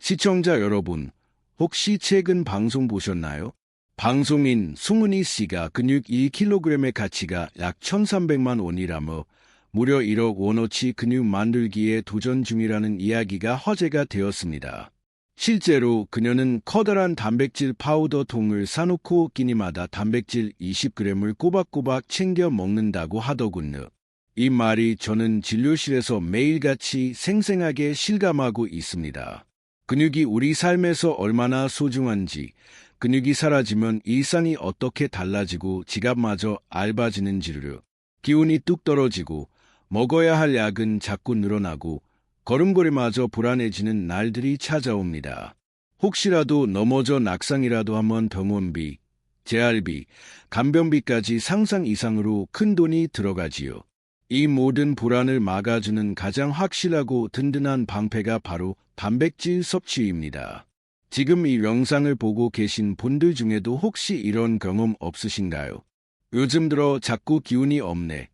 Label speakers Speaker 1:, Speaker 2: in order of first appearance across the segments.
Speaker 1: 시청자 여러분, 혹시 최근 방송 보셨나요? 방송인 송은희 씨가 근육 1kg의 가치가 약 1,300만 원이라며 무려 1억 원어치 근육 만들기에 도전 중이라는 이야기가 화제가 되었습니다. 실제로 그녀는 커다란 단백질 파우더 통을 사놓고 끼니마다 단백질 20g을 꼬박꼬박 챙겨 먹는다고 하더군요. 이 말이 저는 진료실에서 매일같이 생생하게 실감하고 있습니다. 근육이 우리 삶에서 얼마나 소중한지, 근육이 사라지면 일상이 어떻게 달라지고 지갑마저 얇아지는지를, 기운이 뚝 떨어지고 먹어야 할 약은 자꾸 늘어나고 걸음걸이마저 불안해지는 날들이 찾아옵니다. 혹시라도 넘어져 낙상이라도 하면 병원비, 재활비, 간병비까지 상상 이상으로 큰 돈이 들어가지요. 이 모든 불안을 막아주는 가장 확실하고 든든한 방패가 바로 단백질 섭취입니다. 지금 이 영상을 보고 계신 분들 중에도 혹시 이런 경험 없으신가요? 요즘 들어 자꾸 기운이 없네.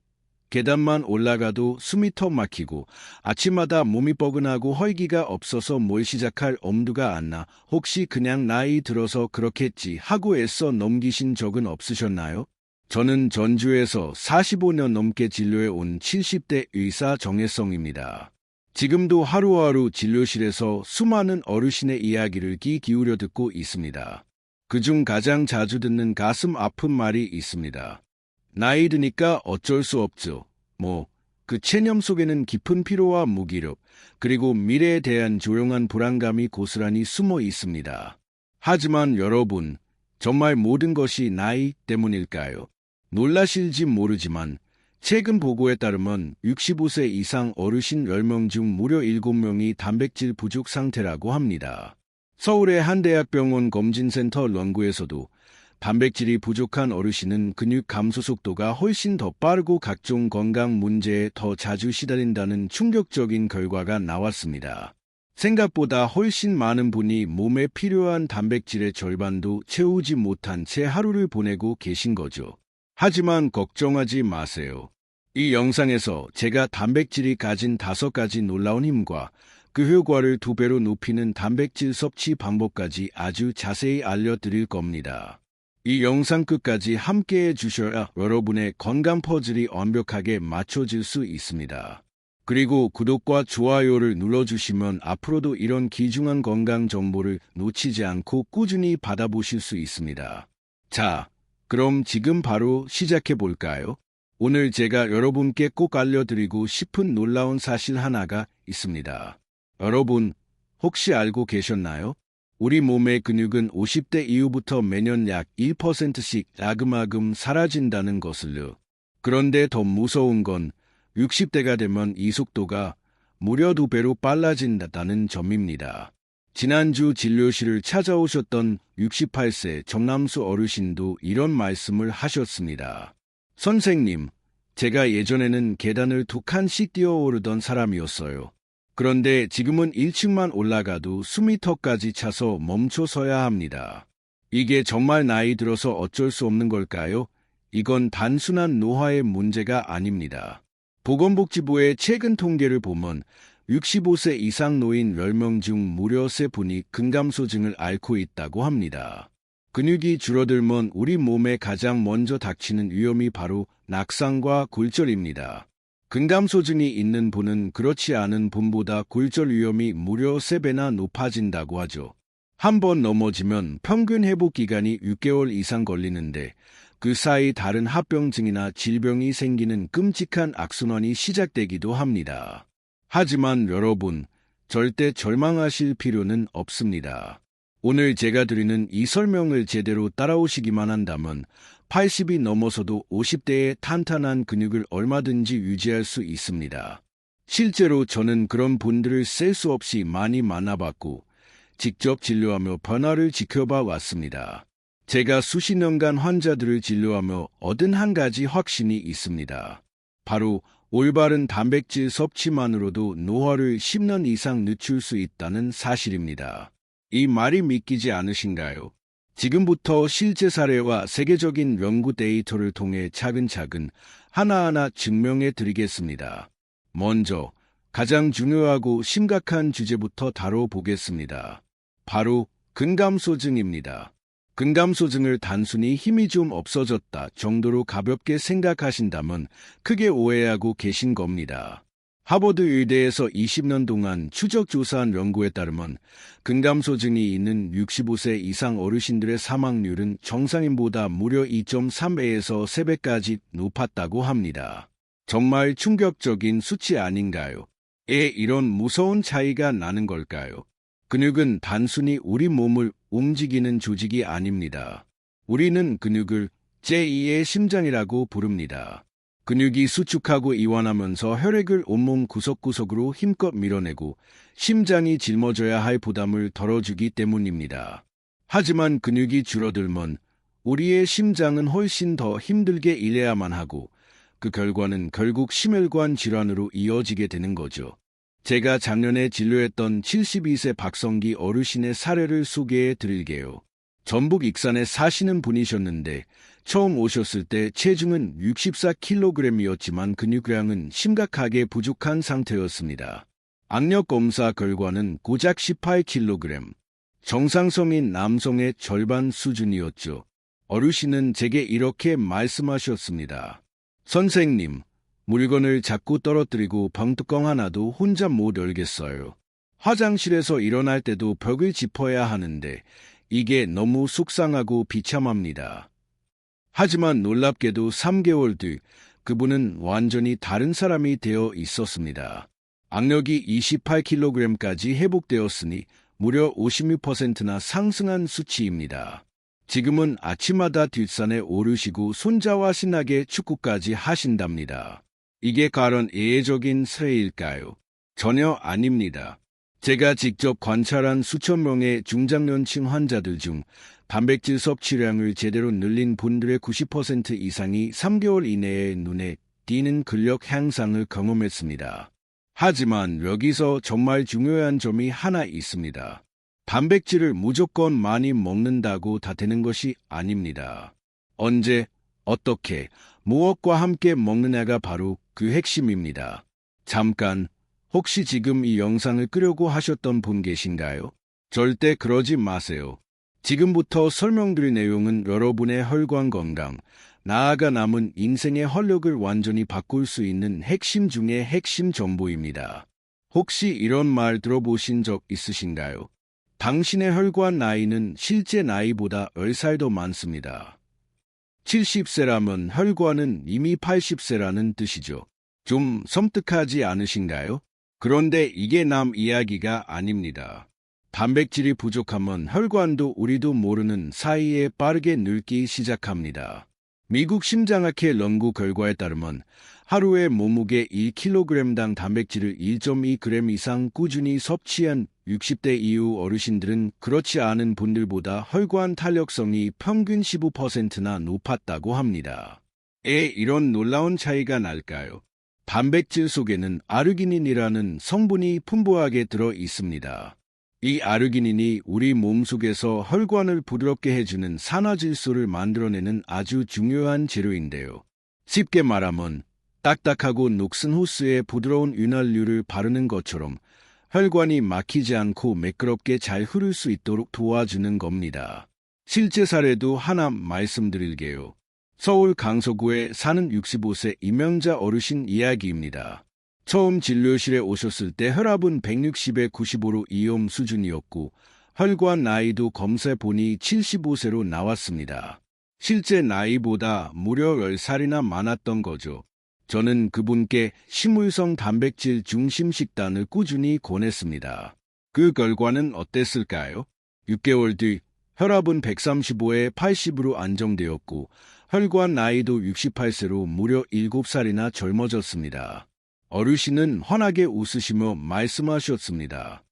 Speaker 1: 계단만 올라가도 숨이 턱 막히고 아침마다 몸이 뻐근하고 헐기가 없어서 뭘 시작할 엄두가 안 나. 혹시 그냥 나이 들어서 그렇겠지 하고 애써 넘기신 적은 없으셨나요? 저는 전주에서 45년 넘게 진료해 온 70대 의사 정혜성입니다. 지금도 하루하루 진료실에서 수많은 어르신의 이야기를 귀 기울여 듣고 있습니다. 그중 가장 자주 듣는 가슴 아픈 말이 있습니다. 나이 드니까 어쩔 수 없죠. 그 체념 속에는 깊은 피로와 무기력, 그리고 미래에 대한 조용한 불안감이 고스란히 숨어 있습니다. 하지만 여러분, 정말 모든 것이 나이 때문일까요? 놀라실지 모르지만 최근 보고에 따르면 65세 이상 어르신 10명 중 무려 7명이 단백질 부족 상태라고 합니다. 서울의 한 대학병원 검진센터 연구에서도 단백질이 부족한 어르신은 근육 감소 속도가 훨씬 더 빠르고 각종 건강 문제에 더 자주 시달린다는 충격적인 결과가 나왔습니다. 생각보다 훨씬 많은 분이 몸에 필요한 단백질의 절반도 채우지 못한 채 하루를 보내고 계신 거죠. 하지만 걱정하지 마세요. 이 영상에서 제가 단백질이 가진 5가지 놀라운 힘과 그 효과를 2배로 높이는 단백질 섭취 방법까지 아주 자세히 알려드릴 겁니다. 이 영상 끝까지 함께해 주셔야 여러분의 건강 퍼즐이 완벽하게 맞춰질 수 있습니다. 그리고 구독과 좋아요를 눌러주시면 앞으로도 이런 귀중한 건강 정보를 놓치지 않고 꾸준히 받아보실 수 있습니다. 자, 그럼 지금 바로 시작해 볼까요? 오늘 제가 여러분께 꼭 알려드리고 싶은 놀라운 사실 하나가 있습니다. 여러분, 혹시 알고 계셨나요? 우리 몸의 근육은 50대 이후부터 매년 약 1%씩 야금야금 사라진다는 것을요. 그런데 더 무서운 건 60대가 되면 이 속도가 무려 2배로 빨라진다는 점입니다. 지난주 진료실을 찾아오셨던 68세 정남수 어르신도 이런 말씀을 하셨습니다. 선생님, 제가 예전에는 계단을 2칸씩 뛰어오르던 사람이었어요. 그런데 지금은 1층만 올라가도 숨이 턱까지 차서 멈춰서야 합니다. 이게 정말 나이 들어서 어쩔 수 없는 걸까요? 이건 단순한 노화의 문제가 아닙니다. 보건복지부의 최근 통계를 보면 65세 이상 노인 10명 중 무려 3분이 근감소증을 앓고 있다고 합니다. 근육이 줄어들면 우리 몸에 가장 먼저 닥치는 위험이 바로 낙상과 골절입니다. 근감소증이 있는 분은 그렇지 않은 분보다 골절 위험이 무려 3배나 높아진다고 하죠. 한 번 넘어지면 평균 회복 기간이 6개월 이상 걸리는데 그 사이 다른 합병증이나 질병이 생기는 끔찍한 악순환이 시작되기도 합니다. 하지만 여러분, 절대 절망하실 필요는 없습니다. 오늘 제가 드리는 이 설명을 제대로 따라오시기만 한다면 80이 넘어서도 50대의 탄탄한 근육을 얼마든지 유지할 수 있습니다. 실제로 저는 그런 분들을 셀 수 없이 많이 만나봤고 직접 진료하며 변화를 지켜봐 왔습니다. 제가 수십 년간 환자들을 진료하며 얻은 한 가지 확신이 있습니다. 바로 올바른 단백질 섭취만으로도 노화를 10년 이상 늦출 수 있다는 사실입니다. 이 말이 믿기지 않으신가요? 지금부터 실제 사례와 세계적인 연구 데이터를 통해 차근차근 하나하나 증명해 드리겠습니다. 먼저 가장 중요하고 심각한 주제부터 다뤄보겠습니다. 바로 근감소증입니다. 근감소증을 단순히 힘이 좀 없어졌다 정도로 가볍게 생각하신다면 크게 오해하고 계신 겁니다. 하버드 의대에서 20년 동안 추적 조사한 연구에 따르면 근감소증이 있는 65세 이상 어르신들의 사망률은 정상인보다 무려 2.3배에서 3배까지 높았다고 합니다. 정말 충격적인 수치 아닌가요? 왜 이런 무서운 차이가 나는 걸까요? 근육은 단순히 우리 몸을 움직이는 조직이 아닙니다. 우리는 근육을 제2의 심장이라고 부릅니다. 근육이 수축하고 이완하면서 혈액을 온몸 구석구석으로 힘껏 밀어내고 심장이 짊어져야 할 부담을 덜어주기 때문입니다. 하지만 근육이 줄어들면 우리의 심장은 훨씬 더 힘들게 일해야만 하고 그 결과는 결국 심혈관 질환으로 이어지게 되는 거죠. 제가 작년에 진료했던 72세 박성기 어르신의 사례를 소개해 드릴게요. 전북 익산에 사시는 분이셨는데 처음 오셨을 때 체중은 64kg이었지만 근육량은 심각하게 부족한 상태였습니다. 악력 검사 결과는 고작 18kg. 정상성인 남성의 절반 수준이었죠. 어르신은 제게 이렇게 말씀하셨습니다. 선생님, 물건을 자꾸 떨어뜨리고 병뚜껑 하나도 혼자 못 열겠어요. 화장실에서 일어날 때도 벽을 짚어야 하는데 이게 너무 속상하고 비참합니다. 하지만 놀랍게도 3개월 뒤 그분은 완전히 다른 사람이 되어 있었습니다. 악력이 28kg까지 회복되었으니 무려 56%나 상승한 수치입니다. 지금은 아침마다 뒷산에 오르시고 손자와 신나게 축구까지 하신답니다. 이게 과연 예외적인 사례일까요? 전혀 아닙니다. 제가 직접 관찰한 수천 명의 중장년층 환자들 중 단백질 섭취량을 제대로 늘린 분들의 90% 이상이 3개월 이내에 눈에 띄는 근력 향상을 경험했습니다. 하지만 여기서 정말 중요한 점이 하나 있습니다. 단백질을 무조건 많이 먹는다고 다 되는 것이 아닙니다. 언제, 어떻게, 무엇과 함께 먹느냐가 바로 그 핵심입니다. 잠깐, 혹시 지금 이 영상을 끄려고 하셨던 분 계신가요? 절대 그러지 마세요. 지금부터 설명드릴 내용은 여러분의 혈관 건강, 나아가 남은 인생의 활력을 완전히 바꿀 수 있는 핵심 중의 핵심 정보입니다. 혹시 이런 말 들어보신 적 있으신가요? 당신의 혈관 나이는 실제 나이보다 10살 더 많습니다. 70세라면 혈관은 이미 80세라는 뜻이죠. 좀 섬뜩하지 않으신가요? 그런데 이게 남 이야기가 아닙니다. 단백질이 부족하면 혈관도 우리도 모르는 사이에 빠르게 늙기 시작합니다. 미국 심장학회 연구 결과에 따르면 하루에 몸무게 1kg당 단백질을 1.2g 이상 꾸준히 섭취한 60대 이후 어르신들은 그렇지 않은 분들보다 혈관 탄력성이 평균 15%나 높았다고 합니다. 왜 이런 놀라운 차이가 날까요? 단백질 속에는 아르기닌이라는 성분이 풍부하게 들어 있습니다. 이 아르기닌이 우리 몸속에서 혈관을 부드럽게 해주는 산화질소를 만들어내는 아주 중요한 재료인데요. 쉽게 말하면 딱딱하고 녹슨 호스에 부드러운 윤활유를 바르는 것처럼 혈관이 막히지 않고 매끄럽게 잘 흐를 수 있도록 도와주는 겁니다. 실제 사례도 하나 말씀드릴게요. 서울 강서구에 사는 65세 임명자 어르신 이야기입니다. 처음 진료실에 오셨을 때 혈압은 160에 95로 위험 수준이었고 혈관 나이도 검사해보니 75세로 나왔습니다. 실제 나이보다 무려 10살이나 많았던 거죠. 저는 그분께 식물성 단백질 중심 식단을 꾸준히 권했습니다. 그 결과는 어땠을까요? 6개월 뒤 혈압은 135에 80으로 안정되었고 혈관 나이도 68세로 무려 7살이나 젊어졌습니다. 어르신은 환하게 웃으시며 말씀하셨습니다.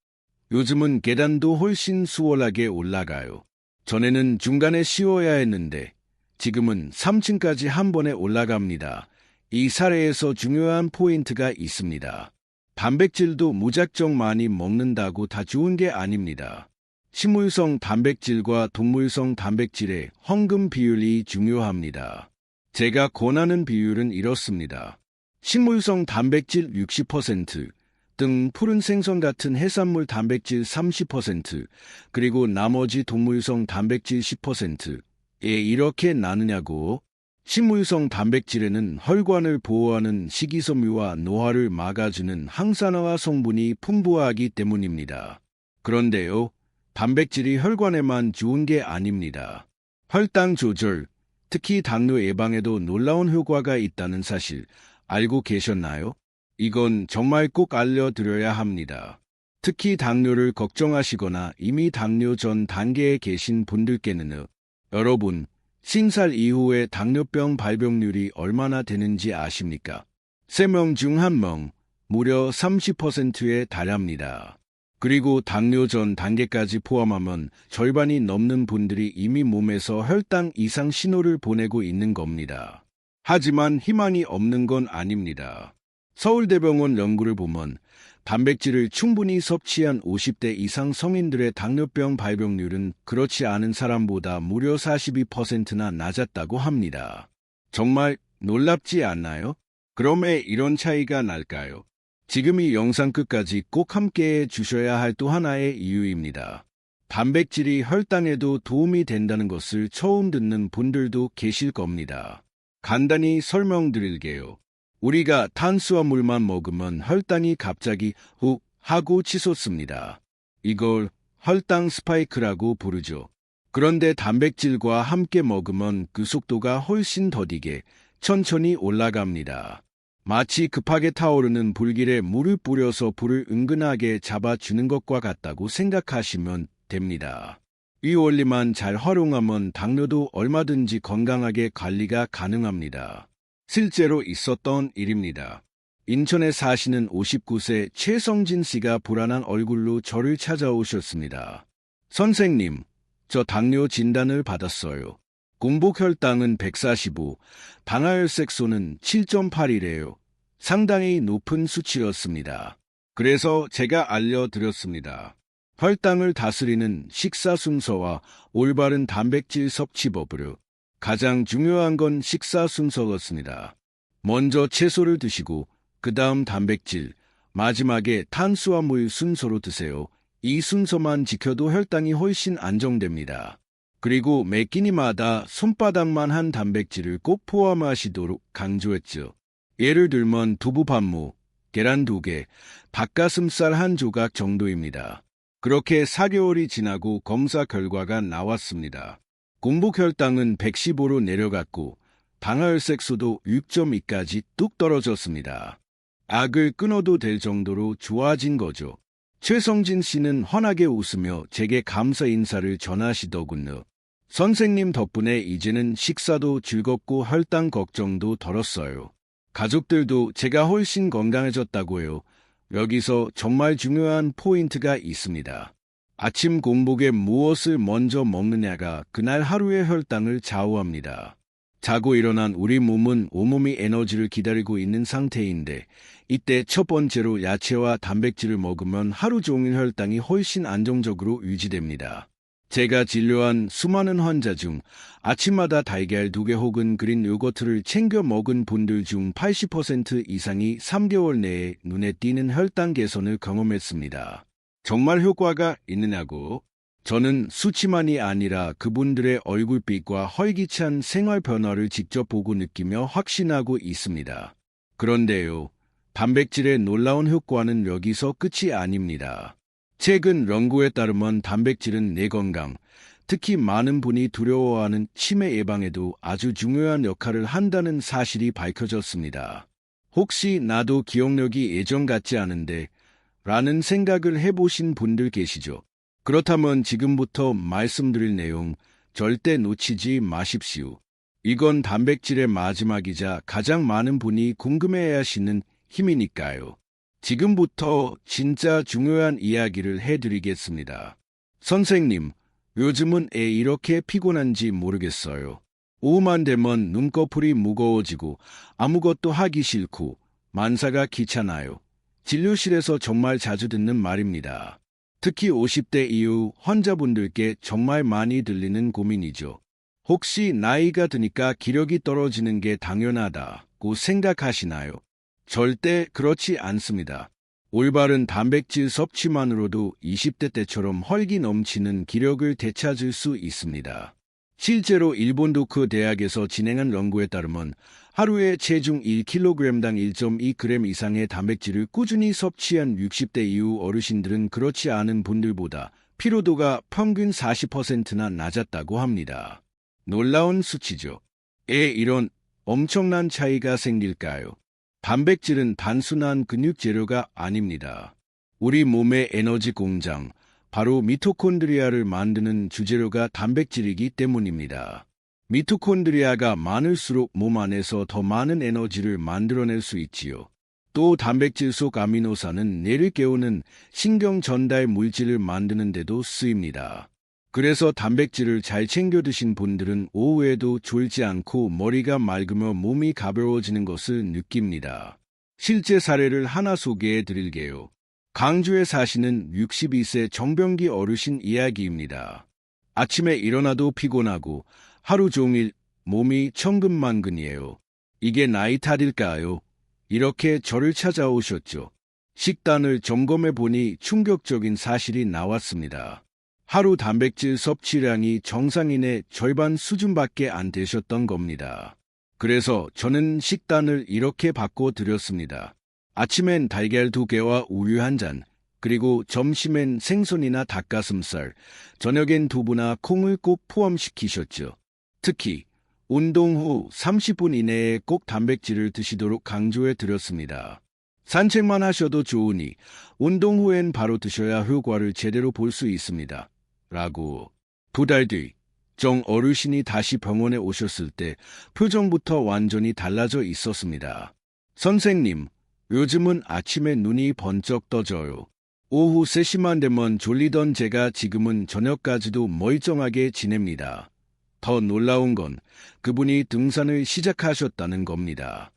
Speaker 1: 요즘은 계단도 훨씬 수월하게 올라가요. 전에는 중간에 쉬어야 했는데 지금은 3층까지 한 번에 올라갑니다. 이 사례에서 중요한 포인트가 있습니다. 단백질도 무작정 많이 먹는다고 다 좋은 게 아닙니다. 식물성 단백질과 동물성 단백질의 황금 비율이 중요합니다. 제가 권하는 비율은 이렇습니다. 식물성 단백질 60%, 등 푸른 생선 같은 해산물 단백질 30%, 그리고 나머지 동물성 단백질 10%에 이렇게 나누냐고? 식물성 단백질에는 혈관을 보호하는 식이섬유와 노화를 막아주는 항산화 성분이 풍부하기 때문입니다. 그런데요, 단백질이 혈관에만 좋은 게 아닙니다. 혈당 조절, 특히 당뇨 예방에도 놀라운 효과가 있다는 사실 알고 계셨나요? 이건 정말 꼭 알려드려야 합니다. 특히 당뇨를 걱정하시거나 이미 당뇨 전 단계에 계신 분들께는 여러분, 50살 이후에 당뇨병 발병률이 얼마나 되는지 아십니까? 3명 중 1명, 무려 30%에 달합니다. 그리고 당뇨 전 단계까지 포함하면 절반이 넘는 분들이 이미 몸에서 혈당 이상 신호를 보내고 있는 겁니다. 하지만 희망이 없는 건 아닙니다. 서울대병원 연구를 보면 단백질을 충분히 섭취한 50대 이상 성인들의 당뇨병 발병률은 그렇지 않은 사람보다 무려 42%나 낮았다고 합니다. 정말 놀랍지 않나요? 그럼 왜 이런 차이가 날까요? 지금 이 영상 끝까지 꼭 함께해 주셔야 할 또 하나의 이유입니다. 단백질이 혈당에도 도움이 된다는 것을 처음 듣는 분들도 계실 겁니다. 간단히 설명드릴게요. 우리가 탄수화물만 먹으면 혈당이 갑자기 훅 하고 치솟습니다. 이걸 혈당 스파이크라고 부르죠. 그런데 단백질과 함께 먹으면 그 속도가 훨씬 더디게 천천히 올라갑니다. 마치 급하게 타오르는 불길에 물을 뿌려서 불을 은근하게 잡아주는 것과 같다고 생각하시면 됩니다. 이 원리만 잘 활용하면 당뇨도 얼마든지 건강하게 관리가 가능합니다. 실제로 있었던 일입니다. 인천에 사시는 59세 최성진 씨가 불안한 얼굴로 저를 찾아오셨습니다. 선생님, 저 당뇨 진단을 받았어요. 공복 혈당은 145, 당화혈색소는 7.8이래요. 상당히 높은 수치였습니다. 그래서 제가 알려드렸습니다. 혈당을 다스리는 식사 순서와 올바른 단백질 섭취법으로. 가장 중요한 건 식사 순서였습니다. 먼저 채소를 드시고 그 다음 단백질, 마지막에 탄수화물 순서로 드세요. 이 순서만 지켜도 혈당이 훨씬 안정됩니다. 그리고 매 끼니마다 손바닥만 한 단백질을 꼭 포함하시도록 강조했죠. 예를 들면 두부 반무, 계란 2개, 닭가슴살 1조각 정도입니다. 그렇게 4개월이 지나고 검사 결과가 나왔습니다. 공복 혈당은 115로 내려갔고 당화혈색소도 6.2까지 뚝 떨어졌습니다. 약을 끊어도 될 정도로 좋아진 거죠. 최성진 씨는 환하게 웃으며 제게 감사 인사를 전하시더군요. 선생님 덕분에 이제는 식사도 즐겁고 혈당 걱정도 덜었어요. 가족들도 제가 훨씬 건강해졌다고 해요. 여기서 정말 중요한 포인트가 있습니다. 아침 공복에 무엇을 먼저 먹느냐가 그날 하루의 혈당을 좌우합니다. 자고 일어난 우리 몸은 온몸이 에너지를 기다리고 있는 상태인데 이때 첫 번째로 야채와 단백질을 먹으면 하루 종일 혈당이 훨씬 안정적으로 유지됩니다. 제가 진료한 수많은 환자 중 아침마다 달걀 2개 혹은 그린 요거트를 챙겨 먹은 분들 중 80% 이상이 3개월 내에 눈에 띄는 혈당 개선을 경험했습니다. 정말 효과가 있느냐고? 저는 수치만이 아니라 그분들의 얼굴빛과 활기찬 생활 변화를 직접 보고 느끼며 확신하고 있습니다. 그런데요, 단백질의 놀라운 효과는 여기서 끝이 아닙니다. 최근 연구에 따르면 단백질은 뇌 건강, 특히 많은 분이 두려워하는 치매 예방에도 아주 중요한 역할을 한다는 사실이 밝혀졌습니다. 혹시 나도 기억력이 예전 같지 않은데 라는 생각을 해보신 분들 계시죠? 그렇다면 지금부터 말씀드릴 내용 절대 놓치지 마십시오. 이건 단백질의 마지막이자 가장 많은 분이 궁금해야 하시는 힘이니까요. 지금부터 진짜 중요한 이야기를 해드리겠습니다. 선생님, 요즘은 왜 이렇게 피곤한지 모르겠어요. 오후만 되면 눈꺼풀이 무거워지고 아무것도 하기 싫고 만사가 귀찮아요. 진료실에서 정말 자주 듣는 말입니다. 특히 50대 이후 환자분들께 정말 많이 들리는 고민이죠. 혹시 나이가 드니까 기력이 떨어지는 게 당연하다고 생각하시나요? 절대 그렇지 않습니다. 올바른 단백질 섭취만으로도 20대 때처럼 활기 넘치는 기력을 되찾을 수 있습니다. 실제로 일본 도쿄 대학에서 진행한 연구에 따르면 하루에 체중 1kg당 1.2g 이상의 단백질을 꾸준히 섭취한 60대 이후 어르신들은 그렇지 않은 분들보다 피로도가 평균 40%나 낮았다고 합니다. 놀라운 수치죠. 왜 이런 엄청난 차이가 생길까요? 단백질은 단순한 근육 재료가 아닙니다. 우리 몸의 에너지 공장, 바로 미토콘드리아를 만드는 주재료가 단백질이기 때문입니다. 미토콘드리아가 많을수록 몸 안에서 더 많은 에너지를 만들어낼 수 있지요. 또 단백질 속 아미노산은 뇌를 깨우는 신경 전달 물질을 만드는 데도 쓰입니다. 그래서 단백질을 잘 챙겨 드신 분들은 오후에도 졸지 않고 머리가 맑으며 몸이 가벼워지는 것을 느낍니다. 실제 사례를 하나 소개해 드릴게요. 강주에 사시는 62세 정병기 어르신 이야기입니다. 아침에 일어나도 피곤하고 하루 종일 몸이 천근만근이에요. 이게 나이 탓일까요? 이렇게 저를 찾아오셨죠. 식단을 점검해 보니 충격적인 사실이 나왔습니다. 하루 단백질 섭취량이 정상인의 절반 수준밖에 안 되셨던 겁니다. 그래서 저는 식단을 이렇게 바꿔드렸습니다. 아침엔 달걀 2개와 우유 1잔, 그리고 점심엔 생선이나 닭가슴살, 저녁엔 두부나 콩을 꼭 포함시키셨죠. 특히 운동 후 30분 이내에 꼭 단백질을 드시도록 강조해 드렸습니다. 산책만 하셔도 좋으니 운동 후엔 바로 드셔야 효과를 제대로 볼 수 있습니다. 라고. 2달 뒤, 정 어르신이 다시 병원에 오셨을 때 표정부터 완전히 달라져 있었습니다. 선생님, 요즘은 아침에 눈이 번쩍 떠져요. 오후 3시만 되면 졸리던 제가 지금은 저녁까지도 멀쩡하게 지냅니다. 더 놀라운 건 그분이 등산을 시작하셨다는 겁니다.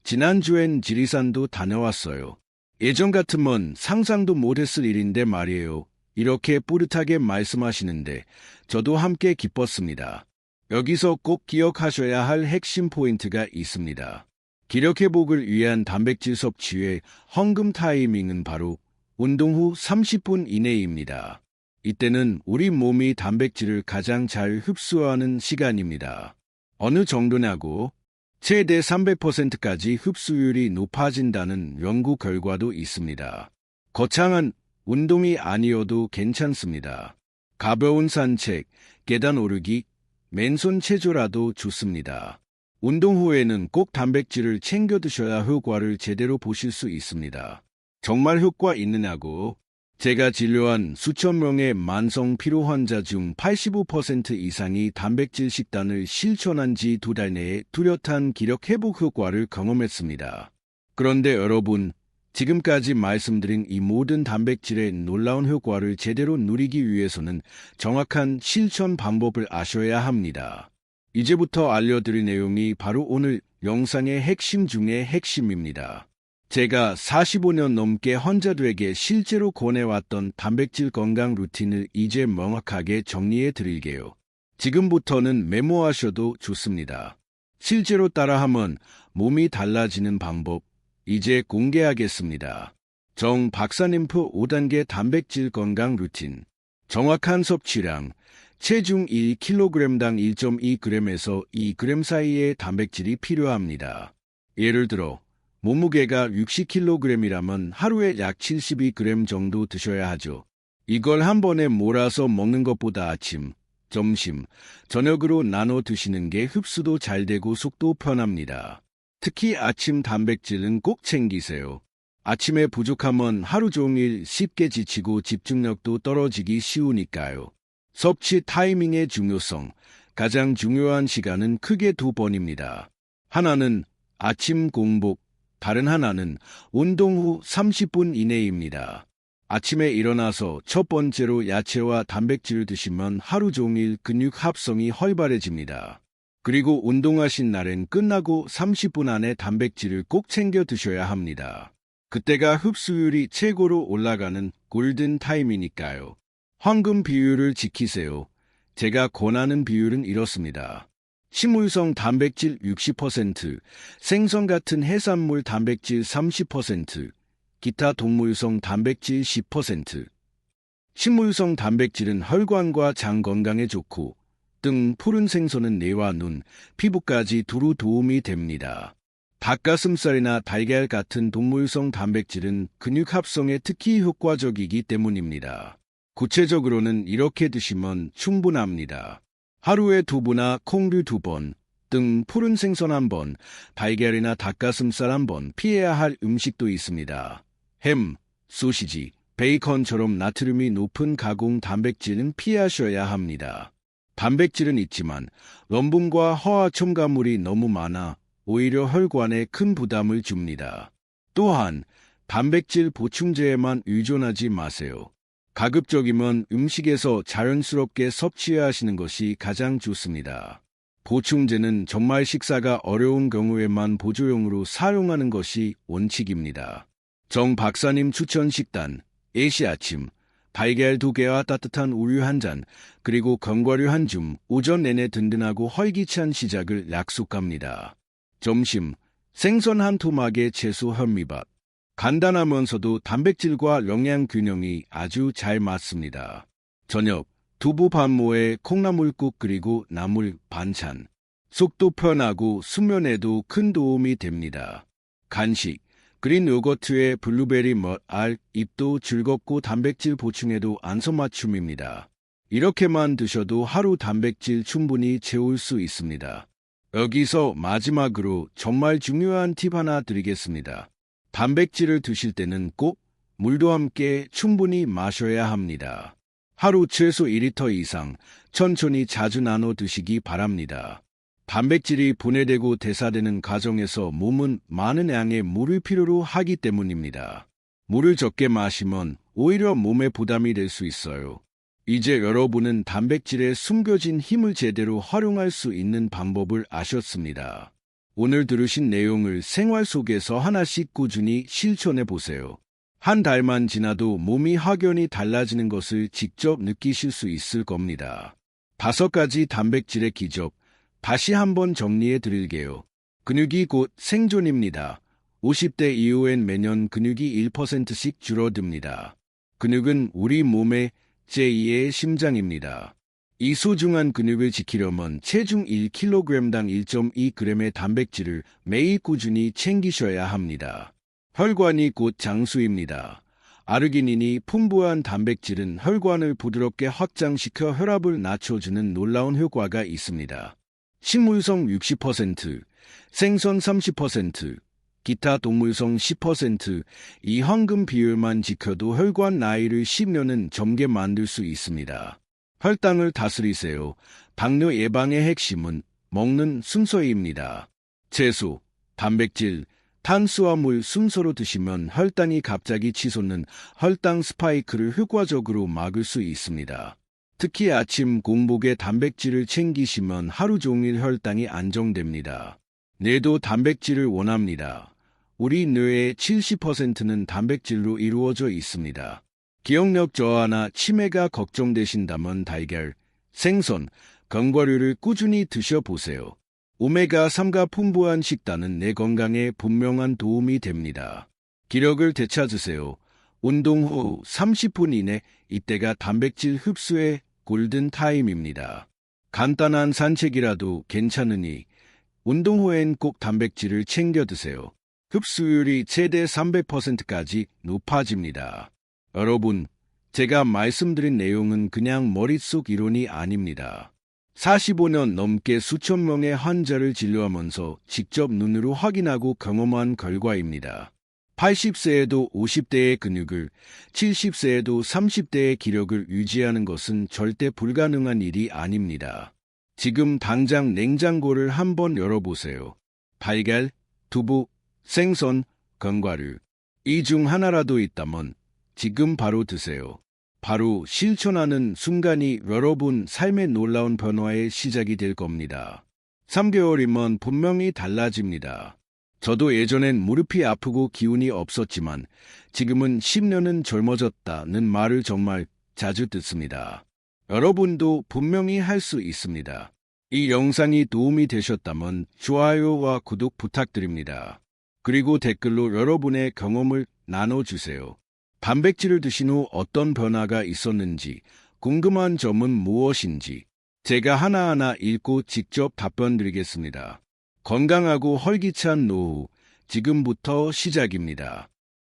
Speaker 1: 지난주엔 지리산도 다녀왔어요. 예전 같으면 상상도 못했을 일인데 말이에요. 이렇게 뿌듯하게 말씀하시는데 저도 함께 기뻤습니다. 여기서 꼭 기억하셔야 할 핵심 포인트가 있습니다. 기력 회복을 위한 단백질 섭취의 황금 타이밍은 바로 운동 후 30분 이내입니다. 이때는 우리 몸이 단백질을 가장 잘 흡수하는 시간입니다. 어느 정도냐고? 최대 300%까지 흡수율이 높아진다는 연구 결과도 있습니다. 거창한 운동이 아니어도 괜찮습니다. 가벼운 산책, 계단 오르기, 맨손 체조라도 좋습니다. 운동 후에는 꼭 단백질을 챙겨 드셔야 효과를 제대로 보실 수 있습니다. 정말 효과 있느냐고? 제가 진료한 수천 명의 만성 피로 환자 중 85% 이상이 단백질 식단을 실천한 지 2달 내에 뚜렷한 기력 회복 효과를 경험했습니다. 그런데 여러분, 지금까지 말씀드린 이 모든 단백질의 놀라운 효과를 제대로 누리기 위해서는 정확한 실천 방법을 아셔야 합니다. 이제부터 알려드릴 내용이 바로 오늘 영상의 핵심 중의 핵심입니다. 제가 45년 넘게 환자들에게 실제로 권해왔던 단백질 건강 루틴을 이제 명확하게 정리해 드릴게요. 지금부터는 메모하셔도 좋습니다. 실제로 따라하면 몸이 달라지는 방법, 이제 공개하겠습니다. 정 박사님표 5단계 단백질 건강 루틴. 정확한 섭취량, 체중 1kg당 1.2g에서 2g 사이의 단백질이 필요합니다. 예를 들어 몸무게가 60kg이라면 하루에 약 72g 정도 드셔야 하죠. 이걸 한 번에 몰아서 먹는 것보다 아침, 점심, 저녁으로 나눠 드시는 게 흡수도 잘 되고 속도 편합니다. 특히 아침 단백질은 꼭 챙기세요. 아침에 부족하면 하루 종일 쉽게 지치고 집중력도 떨어지기 쉬우니까요. 섭취 타이밍의 중요성, 가장 중요한 시간은 크게 2번입니다. 하나는 아침 공복, 다른 하나는 운동 후 30분 이내입니다. 아침에 일어나서 첫 번째로 야채와 단백질을 드시면 하루 종일 근육 합성이 활발해집니다. 그리고 운동하신 날엔 끝나고 30분 안에 단백질을 꼭 챙겨 드셔야 합니다. 그때가 흡수율이 최고로 올라가는 골든 타임이니까요. 황금 비율을 지키세요. 제가 권하는 비율은 이렇습니다. 식물성 단백질 60%, 생선 같은 해산물 단백질 30%, 기타 동물성 단백질 10%. 식물성 단백질은 혈관과 장 건강에 좋고 등 푸른 생선은 뇌와 눈, 피부까지 두루 도움이 됩니다. 닭가슴살이나 달걀 같은 동물성 단백질은 근육 합성에 특히 효과적이기 때문입니다. 구체적으로는 이렇게 드시면 충분합니다. 하루에 두부나 콩류 2번, 등 푸른 생선 1번, 달걀이나 닭가슴살 1번 피해야 할 음식도 있습니다. 햄, 소시지, 베이컨처럼 나트륨이 높은 가공 단백질은 피하셔야 합니다. 단백질은 있지만 염분과 화학 첨가물이 너무 많아 오히려 혈관에 큰 부담을 줍니다. 또한 단백질 보충제에만 의존하지 마세요. 가급적이면 음식에서 자연스럽게 섭취하시는 것이 가장 좋습니다. 보충제는 정말 식사가 어려운 경우에만 보조용으로 사용하는 것이 원칙입니다. 정 박사님 추천 식단, 일시 아침, 달걀 2개와 따뜻한 우유 1잔, 그리고 견과류 1줌, 오전 내내 든든하고 활기찬 시작을 약속합니다. 점심, 생선 1토막에 채소 현미밥. 간단하면서도 단백질과 영양 균형이 아주 잘 맞습니다. 저녁, 두부 반모에 콩나물국 그리고 나물 반찬. 속도 편하고 수면에도 큰 도움이 됩니다. 간식, 그린 요거트에 블루베리 멋, 알, 잎도 즐겁고 단백질 보충에도 안성맞춤입니다. 이렇게만 드셔도 하루 단백질 충분히 채울 수 있습니다. 여기서 마지막으로 정말 중요한 팁 하나 드리겠습니다. 단백질을 드실 때는 꼭 물도 함께 충분히 마셔야 합니다. 하루 최소 2리터 이상 천천히 자주 나눠 드시기 바랍니다. 단백질이 분해되고 대사되는 과정에서 몸은 많은 양의 물을 필요로 하기 때문입니다. 물을 적게 마시면 오히려 몸에 부담이 될 수 있어요. 이제 여러분은 단백질의 숨겨진 힘을 제대로 활용할 수 있는 방법을 아셨습니다. 오늘 들으신 내용을 생활 속에서 하나씩 꾸준히 실천해 보세요. 한 달만 지나도 몸이 확연히 달라지는 것을 직접 느끼실 수 있을 겁니다. 5가지 단백질의 기적, 다시 한번 정리해 드릴게요. 근육이 곧 생존입니다. 50대 이후엔 매년 근육이 1%씩 줄어듭니다. 근육은 우리 몸의 제2의 심장입니다. 이 소중한 근육을 지키려면 체중 1kg당 1.2g의 단백질을 매일 꾸준히 챙기셔야 합니다. 혈관이 곧 장수입니다. 아르기닌이 풍부한 단백질은 혈관을 부드럽게 확장시켜 혈압을 낮춰주는 놀라운 효과가 있습니다. 식물성 60%, 생선 30%, 기타 동물성 10%, 이 황금 비율만 지켜도 혈관 나이를 10년은 젊게 만들 수 있습니다. 혈당을 다스리세요. 당뇨 예방의 핵심은 먹는 순서입니다. 채소, 단백질, 탄수화물 순서로 드시면 혈당이 갑자기 치솟는 혈당 스파이크를 효과적으로 막을 수 있습니다. 특히 아침 공복에 단백질을 챙기시면 하루 종일 혈당이 안정됩니다. 뇌도 단백질을 원합니다. 우리 뇌의 70%는 단백질로 이루어져 있습니다. 기억력 저하나 치매가 걱정되신다면 달걀, 생선, 견과류를 꾸준히 드셔보세요. 오메가3가 풍부한 식단은 내 건강에 분명한 도움이 됩니다. 기력을 되찾으세요. 운동 후 30분 이내 이때가 단백질 흡수의 골든타임입니다. 간단한 산책이라도 괜찮으니 운동 후엔 꼭 단백질을 챙겨 드세요. 흡수율이 최대 300%까지 높아집니다. 여러분, 제가 말씀드린 내용은 그냥 머릿속 이론이 아닙니다. 45년 넘게 수천 명의 환자를 진료하면서 직접 눈으로 확인하고 경험한 결과입니다. 80세에도 50대의 근육을, 70세에도 30대의 기력을 유지하는 것은 절대 불가능한 일이 아닙니다. 지금 당장 냉장고를 한번 열어보세요. 달걀, 두부, 생선, 견과류. 이 중 하나라도 있다면 지금 바로 드세요. 바로 실천하는 순간이 여러분 삶의 놀라운 변화의 시작이 될 겁니다. 3개월이면 분명히 달라집니다. 저도 예전엔 무릎이 아프고 기운이 없었지만 지금은 10년은 젊어졌다는 말을 정말 자주 듣습니다. 여러분도 분명히 할 수 있습니다. 이 영상이 도움이 되셨다면 좋아요와 구독 부탁드립니다. 그리고 댓글로 여러분의 경험을 나눠주세요. 단백질을 드신 후 어떤 변화가 있었는지, 궁금한 점은 무엇인지 제가 하나하나 읽고 직접 답변 드리겠습니다. 건강하고 활기찬 노후, 지금부터 시작입니다.